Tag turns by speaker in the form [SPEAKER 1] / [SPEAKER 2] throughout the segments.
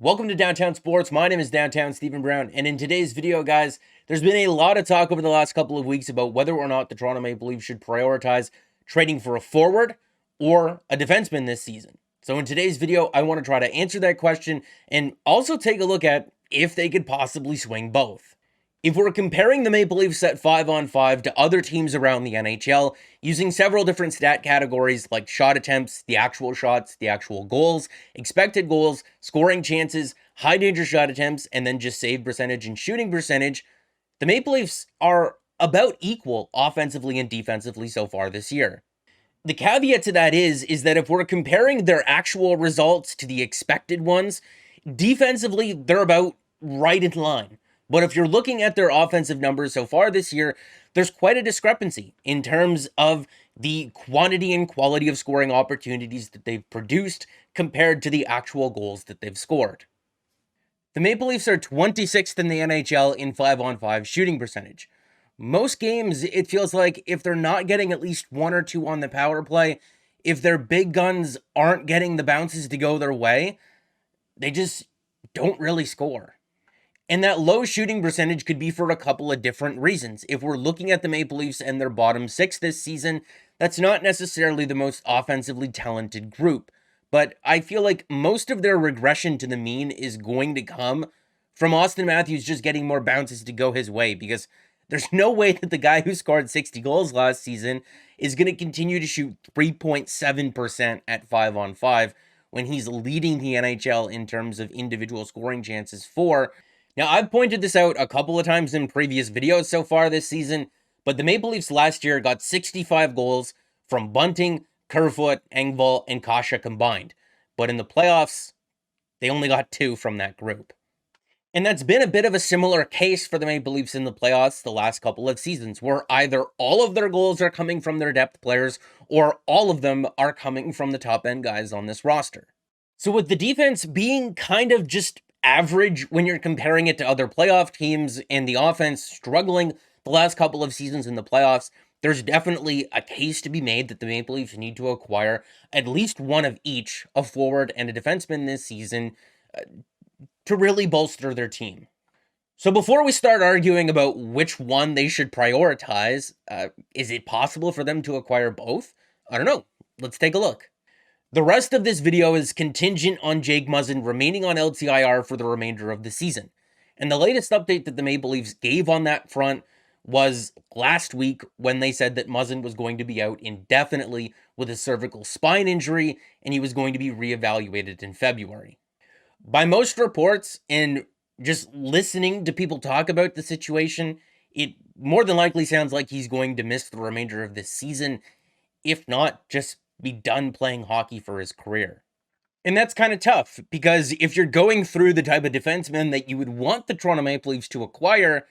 [SPEAKER 1] Welcome to Downtown Sports. My name is Downtown Stephen Brown, and in today's video, guys, there's been a lot of talk over the last couple of weeks about whether or not the Toronto Maple Leafs should prioritize trading for a forward or a defenseman this season. So in today's video, I want to try to answer that question and also take a look at if they could possibly swing both. If we're comparing the Maple Leafs at 5-on-5 to other teams around the NHL, using several different stat categories like shot attempts, the actual shots, the actual goals, expected goals, scoring chances, high danger shot attempts, and then just save percentage and shooting percentage, the Maple Leafs are about equal offensively and defensively so far this year. The caveat to that is that if we're comparing their actual results to the expected ones, defensively, they're about right in line. But if you're looking at their offensive numbers so far this year, there's quite a discrepancy in terms of the quantity and quality of scoring opportunities that they've produced compared to the actual goals that they've scored. The Maple Leafs are 26th in the NHL in 5-on-5 shooting percentage. Most games, it feels like if they're not getting at least one or two on the power play, if their big guns aren't getting the bounces to go their way, they just don't really score. And that low shooting percentage could be for a couple of different reasons. If we're looking at the Maple Leafs and their bottom six this season, that's not necessarily the most offensively talented group. But I feel like most of their regression to the mean is going to come from Austin Matthews just getting more bounces to go his way, because there's no way that the guy who scored 60 goals last season is going to continue to shoot 3.7% at 5-on-5 when he's leading the NHL in terms of individual scoring chances for. Now, I've pointed this out a couple of times in previous videos so far this season, but the Maple Leafs last year got 65 goals from Bunting, Kerfoot, Engvall, and Kasha combined. But in the playoffs, they only got 2 from that group. And that's been a bit of a similar case for the Maple Leafs in the playoffs the last couple of seasons, where either all of their goals are coming from their depth players, or all of them are coming from the top-end guys on this roster. So with the defense being kind of just average when you're comparing it to other playoff teams, and the offense struggling the last couple of seasons in the playoffs, there's definitely a case to be made that the Maple Leafs need to acquire at least one of each, a forward and a defenseman this season, to really bolster their team. So before we start arguing about which one they should prioritize, is it possible for them to acquire both? I don't know. Let's take a look. The rest of this video is contingent on Jake Muzzin remaining on LTIR for the remainder of the season. And the latest update that the Maple Leafs gave on that front was last week, when they said that Muzzin was going to be out indefinitely with a cervical spine injury, and he was going to be reevaluated in February. By most reports, and just listening to people talk about the situation, it more than likely sounds like he's going to miss the remainder of this season, if not just be done playing hockey for his career. And that's kind of tough, because if you're going through the type of defenseman that you would want the Toronto Maple Leafs to acquire,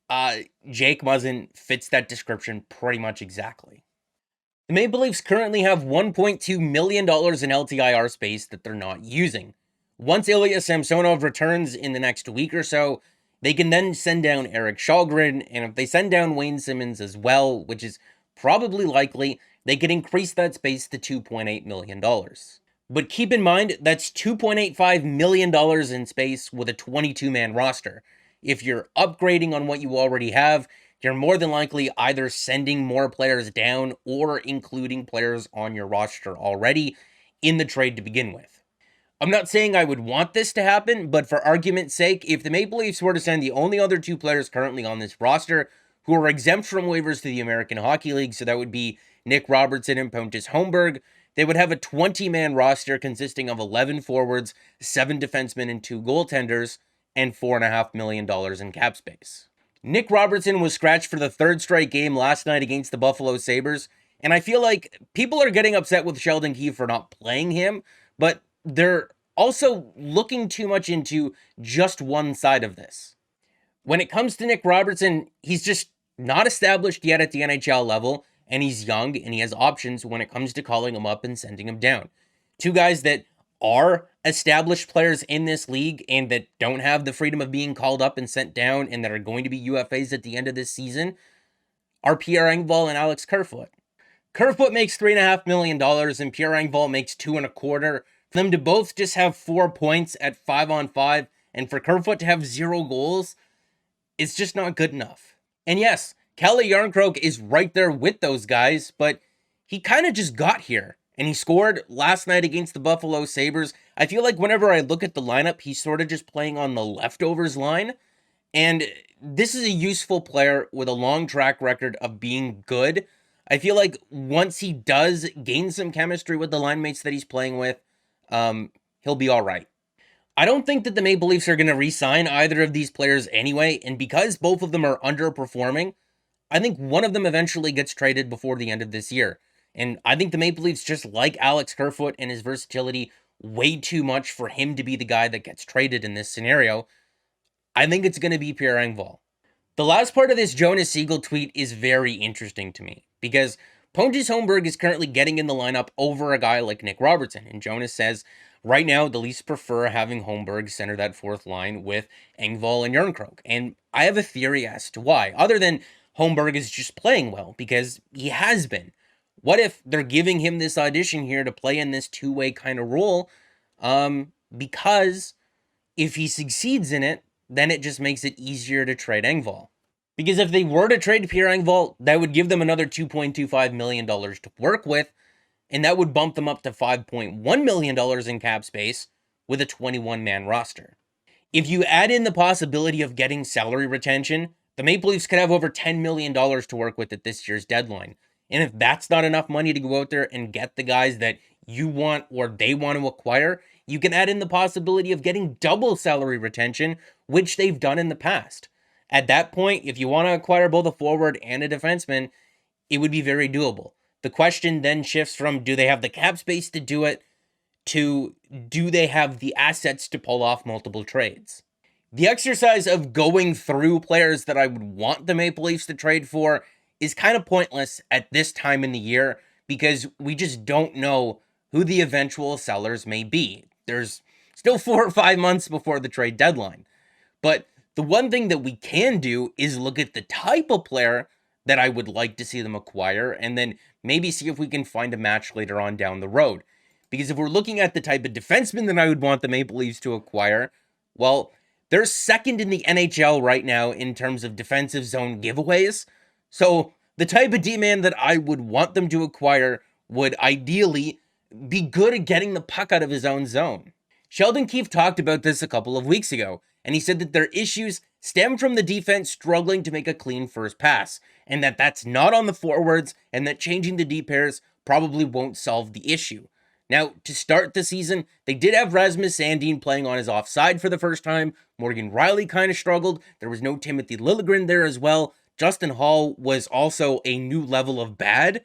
[SPEAKER 1] Jake Muzzin fits that description pretty much exactly. The Maple Leafs currently have $1.2 million in LTIR space that they're not using. Once Ilya Samsonov returns in the next week or so, they can then send down Eric Källgren, and if they send down Wayne Simmonds as well, which is probably likely, they could increase that space to $2.8 million. But keep in mind, that's $2.85 million in space with a 22-man roster. If you're upgrading on what you already have, you're more than likely either sending more players down or including players on your roster already in the trade to begin with. I'm not saying I would want this to happen, but for argument's sake, if the Maple Leafs were to send the only other 2 players currently on this roster who are exempt from waivers to the American Hockey League, so that would be Nick Robertson and Pontus Holmberg, they would have a 20-man roster consisting of 11 forwards, 7 defensemen, and 2 goaltenders, and $4.5 million in cap space. Nick Robertson was scratched for the 3rd straight game last night against the Buffalo Sabres, and I feel like people are getting upset with Sheldon Keefe for not playing him, but they're also looking too much into just one side of this. When it comes to Nick Robertson, he's just not established yet at the NHL level, and he's young, and he has options when it comes to calling him up and sending him down. 2 guys that are established players in this league and that don't have the freedom of being called up and sent down and that are going to be UFAs at the end of this season are Pierre Engvall and Alex Kerfoot. Kerfoot makes $3.5 million, and Pierre Engvall makes $2.25 million Them to both just have 4 points at 5-on-5, and for Kerfoot to have 0 goals, it's just not good enough. And yes, Calle Jarnkrok is right there with those guys, but he kind of just got here. And he scored last night against the Buffalo Sabres. I feel like whenever I look at the lineup, he's sort of just playing on the leftovers line. And this is a useful player with a long track record of being good. I feel like once he does gain some chemistry with the line mates that he's playing with, he'll be all right. I don't think that the Maple Leafs are going to re-sign either of these players anyway, and because both of them are underperforming, I think one of them eventually gets traded before the end of this year. And I think the Maple Leafs just like Alex Kerfoot and his versatility way too much for him to be the guy that gets traded in this scenario. I think it's going to be Pierre Engvall. The last part of this Jonas Siegel tweet is very interesting to me because Pontus Holmberg is currently getting in the lineup over a guy like Nick Robertson. And Jonas says, right now, the Leafs prefer having Holmberg center that fourth line with Engvall and Jarnkrok. And I have a theory as to why, other than Holmberg is just playing well, because he has been. What if they're giving him this audition here to play in this two-way kind of role? Because if he succeeds in it, then it just makes it easier to trade Engvall. Because if they were to trade Pierre Engvall, that would give them another $2.25 million to work with, and that would bump them up to $5.1 million in cap space with a 21-man roster. If you add in the possibility of getting salary retention, the Maple Leafs could have over $10 million to work with at this year's deadline. And if that's not enough money to go out there and get the guys that you want or they want to acquire, you can add in the possibility of getting double salary retention, which they've done in the past. At that point, if you want to acquire both a forward and a defenseman, it would be very doable. The question then shifts from do they have the cap space to do it to do they have the assets to pull off multiple trades? The exercise of going through players that I would want the Maple Leafs to trade for is kind of pointless at this time in the year because we just don't know who the eventual sellers may be. There's still 4 or 5 months before the trade deadline. But the one thing that we can do is look at the type of player that I would like to see them acquire and then maybe see if we can find a match later on down the road. Because if we're looking at the type of defenseman that I would want the Maple Leafs to acquire, well, they're second in the NHL right now in terms of defensive zone giveaways. So the type of D-man that I would want them to acquire would ideally be good at getting the puck out of his own zone. Sheldon Keefe talked about this a couple of weeks ago, and he said that their issues stem from the defense struggling to make a clean first pass, and that that's not on the forwards, and that changing the D pairs probably won't solve the issue. Now, to start the season, they did have Rasmus Sandin playing on his offside for the first time. Morgan Rielly kind of struggled. There was no Timothy Liljegren there as well. Justin Hall was also a new level of bad.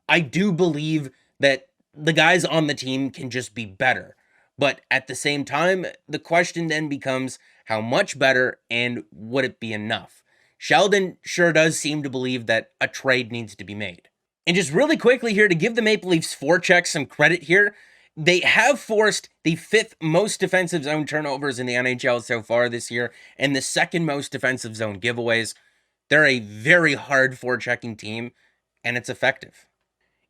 [SPEAKER 1] I do believe that the guys on the team can just be better. But at the same time, the question then becomes how much better and would it be enough? Sheldon sure does seem to believe that a trade needs to be made. And just really quickly here, to give the Maple Leafs forecheck some credit here, they have forced the 5th most defensive zone turnovers in the NHL so far this year, and the 2nd most defensive zone giveaways. They're a very hard forechecking team, and it's effective.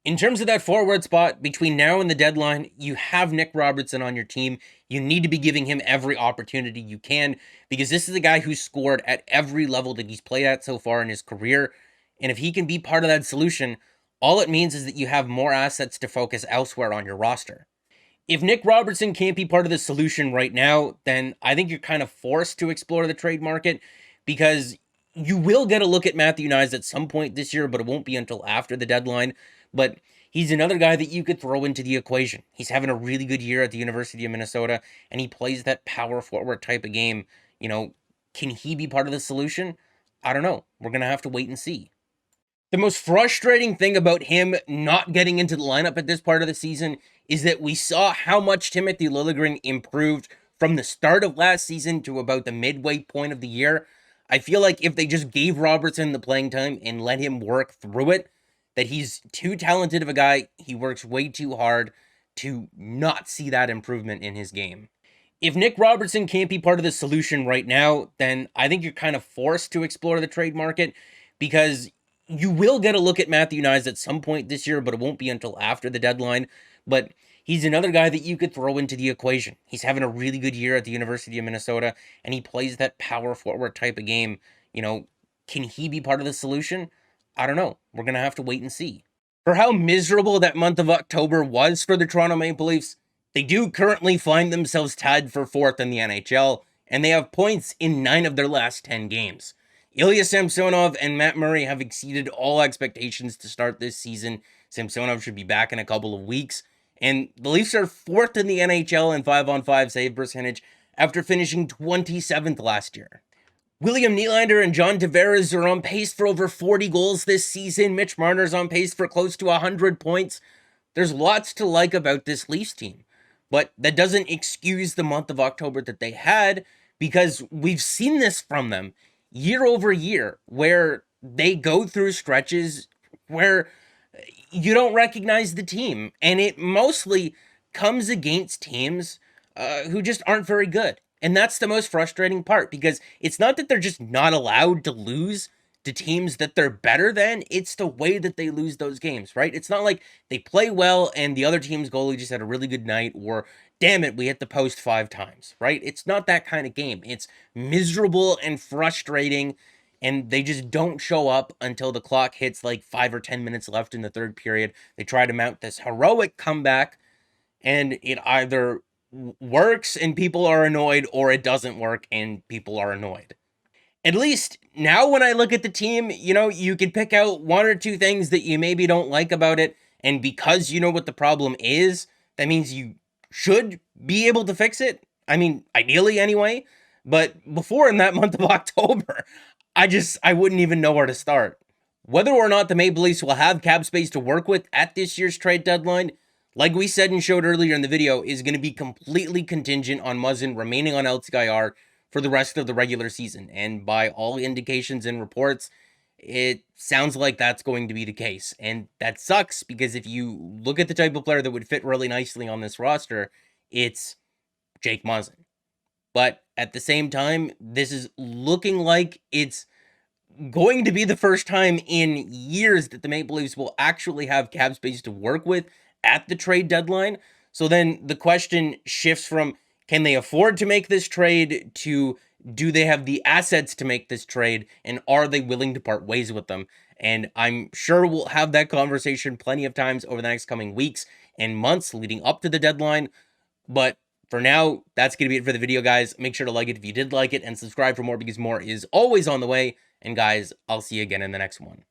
[SPEAKER 1] In terms of that forward spot, between now and the deadline, you have Nick Robertson on your team. You need to be giving him every opportunity you can, because this is a guy who's scored at every level that he's played at so far in his career, and if he can be part of that solution, all it means is that you have more assets to focus elsewhere on your roster. If Nick Robertson can't be part of the solution right now, then I think you're kind of forced to explore the trade market, because you will get a look at Matthew Knies at some point this year, but it won't be until after the deadline. But he's another guy that you could throw into the equation. He's having a really good year at the University of Minnesota, and he plays that power forward type of game. Can he be part of the solution? I don't know. We're going to have to wait and see. The most frustrating thing about him not getting into the lineup at this part of the season is that we saw how much Timothy Liljegren improved from the start of last season to about the midway point of the year. I feel like if they just gave Robertson the playing time and let him work through it, that he's too talented of a guy. He works way too hard to not see that improvement in his game. If Nick Robertson can't be part of the solution right now, then I think you're kind of forced to explore the trade market, because you will get a look at Matthew Knies at some point this year, but it won't be until after the deadline. But He's another guy that you could throw into the equation. He's having a really good year at the University of Minnesota, and he plays that power forward type of game. You know, can he be part of the solution? I don't know. We're going to have to wait and see. For how miserable that month of October was for the Toronto Maple Leafs, they do currently find themselves tied for fourth in the NHL, and they have points in 9 of their last 10 games. Ilya Samsonov and Matt Murray have exceeded all expectations to start this season. Samsonov should be back in a couple of weeks. And the Leafs are fourth in the NHL in 5-on-5 save percentage after finishing 27th last year. William Nylander and John Tavares are on pace for over 40 goals this season. Mitch Marner's on pace for close to 100 points. There's lots to like about this Leafs team, but that doesn't excuse the month of October that they had, because we've seen this from them year over year, where they go through stretches where you don't recognize the team, and it mostly comes against teams who just aren't very good. And that's the most frustrating part, because it's not that they're just not allowed to lose to teams that they're better than, it's the way that they lose those games, right? It's not like they play well and the other team's goalie just had a really good night, or damn it, we hit the post 5 times, right? It's not that kind of game. It's miserable and frustrating, and they just don't show up until the clock hits like 5 or 10 minutes left in the third period. They try to mount this heroic comeback, and it either works and people are annoyed, or it doesn't work and people are annoyed. At least now when I look at the team, you know, you can pick out 1 or 2 things that you maybe don't like about it, and because you know what the problem is, that means you should be able to fix it. I mean, ideally anyway, but before, in that month of October, I wouldn't even know where to start. Whether or not the Maple Leafs will have cap space to work with at this year's trade deadline, like we said and showed earlier in the video, is going to be completely contingent on Muzzin remaining on LTIR for the rest of the regular season. And by all indications and reports, it sounds like that's going to be the case. And that sucks, because if you look at the type of player that would fit really nicely on this roster, it's Jake Muzzin. But at the same time, this is looking like it's going to be the first time in years that the Maple Leafs will actually have cap space to work with at the trade deadline. So then the question shifts from, can they afford to make this trade, to do they have the assets to make this trade, and are they willing to part ways with them? And I'm sure we'll have that conversation plenty of times over the next coming weeks and months leading up to the deadline. But for now, that's going to be it for the video, guys. Make sure to like it if you did like it, and subscribe for more, because more is always on the way. And guys, I'll see you again in the next one.